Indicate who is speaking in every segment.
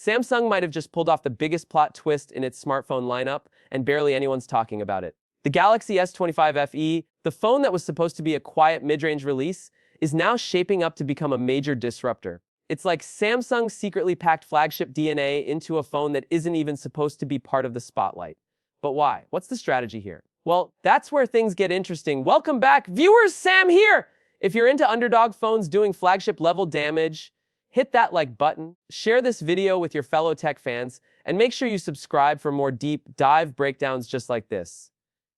Speaker 1: Samsung might have just pulled off the biggest plot twist in its smartphone lineup, and barely anyone's talking about it. The Galaxy S25 FE, the phone that was supposed to be a quiet mid-range release, is now shaping up to become a major disruptor. It's like Samsung secretly packed flagship DNA into a phone that isn't even supposed to be part of the spotlight. But why? What's the strategy here? Well, that's where things get interesting. Welcome back, viewers, Sam here! If you're into underdog phones doing flagship level damage, hit that like button, share this video with your fellow tech fans, and make sure you subscribe for more deep dive breakdowns just like this.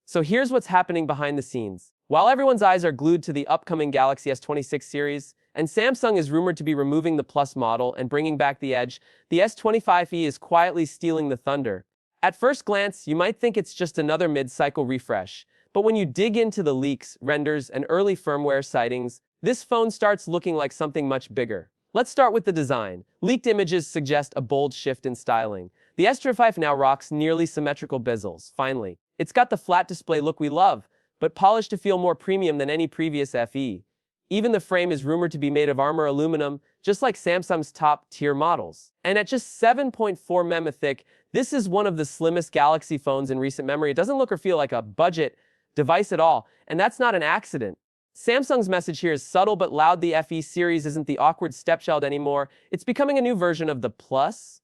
Speaker 1: So here's what's happening behind the scenes. While everyone's eyes are glued to the upcoming Galaxy S26 series, and Samsung is rumored to be removing the Plus model and bringing back the Edge, the S25 FE is quietly stealing the thunder. At first glance, you might think it's just another mid-cycle refresh, but when you dig into the leaks, renders, and early firmware sightings, this phone starts looking like something much bigger. Let's start with the design. Leaked images suggest a bold shift in styling. The S25 now rocks nearly symmetrical bezels, finally. It's got the flat display look we love, but polished to feel more premium than any previous FE. Even the frame is rumored to be made of armor aluminum, just like Samsung's top-tier models. And at just 7.4 mm thick, this is one of the slimmest Galaxy phones in recent memory. It doesn't look or feel like a budget device at all, and that's not an accident. Samsung's message here is subtle but loud. The FE series isn't the awkward stepchild anymore. It's becoming a new version of the Plus,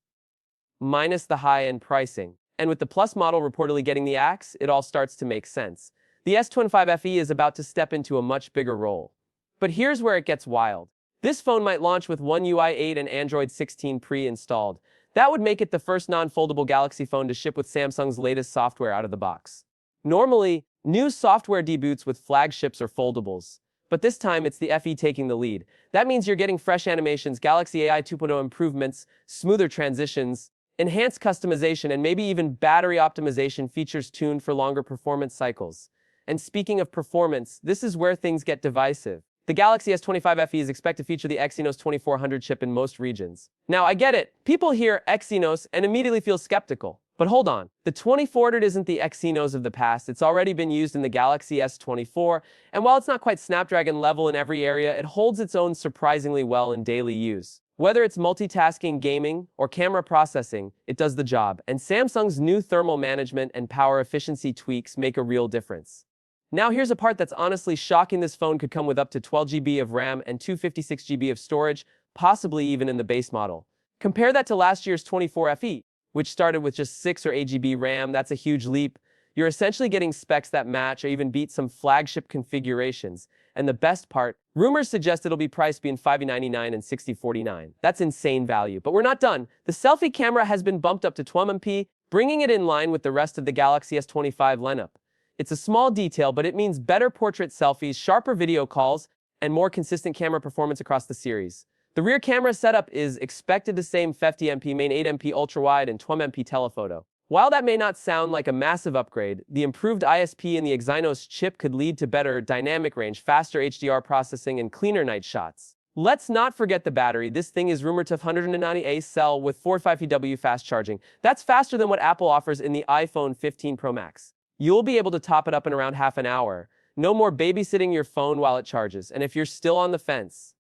Speaker 1: minus the high-end pricing. And with the Plus model reportedly getting the axe, it all starts to make sense. The S25 FE is about to step into a much bigger role. But here's where it gets wild. This phone might launch with One UI 8 and Android 16 pre-installed. That would make it the first non-foldable Galaxy phone to ship with Samsung's latest software out of the box. Normally, new software debuts with flagships or foldables, but this time it's the FE taking the lead. That means you're getting fresh animations, Galaxy AI 2.0 improvements, smoother transitions, enhanced customization, and maybe even battery optimization features tuned for longer performance cycles. And speaking of performance, this is where things get divisive. The Galaxy S25 FE is expected to feature the Exynos 2400 chip in most regions. Now, I get it. People hear Exynos and immediately feel skeptical. But hold on. The 2400 isn't the Exynos of the past. It's already been used in the Galaxy S24, and while it's not quite Snapdragon level in every area, it holds its own surprisingly well in daily use. Whether it's multitasking, gaming, or camera processing, it does the job. And Samsung's new thermal management and power efficiency tweaks make a real difference. Now here's a part that's honestly shocking. This phone could come with up to 12 GB of RAM and 256 GB of storage, possibly even in the base model. Compare that to last year's 24 FE, which started with just 6 or 8 GB RAM. That's a huge leap. You're essentially getting specs that match or even beat some flagship configurations. And the best part, rumors suggest it'll be priced between $599 and $649. That's insane value. But we're not done. The selfie camera has been bumped up to 12 MP, bringing it in line with the rest of the Galaxy S25 lineup. It's a small detail, but it means better portrait selfies, sharper video calls, and more consistent camera performance across the series. The rear camera setup is expected the same 50MP main 8MP ultra-wide and 12MP telephoto. While that may not sound like a massive upgrade, the improved ISP in the Exynos chip could lead to better dynamic range, faster HDR processing, and cleaner night shots. Let's not forget the battery. This thing is rumored to have 190 cell with 45 EW fast charging. That's faster than what Apple offers in the iPhone 15 Pro Max. You'll be able to top it up in around half an hour. No more babysitting your phone while it charges. And if you're still on the fence,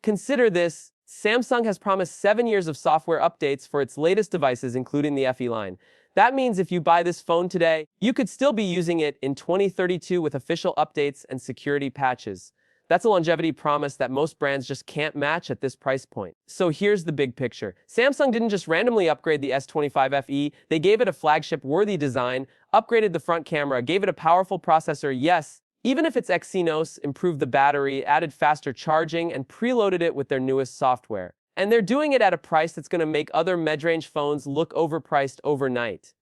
Speaker 1: consider this. Samsung has promised 7 years of software updates for its latest devices, including the FE line. That means if you buy this phone today, you could still be using it in 2032 with official updates and security patches. That's a longevity promise that most brands just can't match at this price point. So here's the big picture. Samsung didn't just randomly upgrade the S25 FE, they gave it a flagship-worthy design, upgraded the front camera, gave it a powerful processor, yes, even if it's Exynos, improved the battery, added faster charging, and preloaded it with their newest software. And they're doing it at a price that's going to make other mid-range phones look overpriced overnight.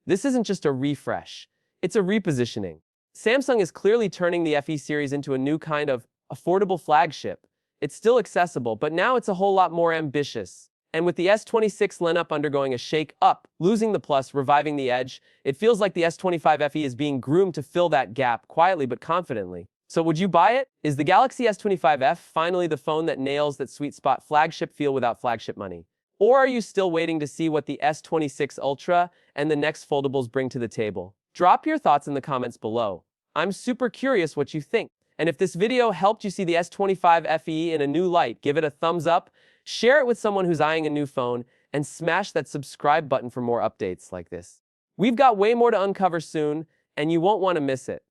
Speaker 1: This isn't just a refresh, it's a repositioning. Samsung is clearly turning the FE series into a new kind of affordable flagship. It's still accessible, but now it's a whole lot more ambitious. And with the S26 lineup undergoing a shake-up, losing the Plus, reviving the Edge, it feels like the S25 FE is being groomed to fill that gap quietly but confidently. So would you buy it? Is the Galaxy S25 F finally the phone that nails that sweet spot flagship feel without flagship money? Or are you still waiting to see what the S26 Ultra and the next foldables bring to the table? Drop your thoughts in the comments below. I'm super curious what you think. And if this video helped you see the S25 FE in a new light, give it a thumbs up, share it with someone who's eyeing a new phone, and smash that subscribe button for more updates like this. We've got way more to uncover soon, and you won't want to miss it.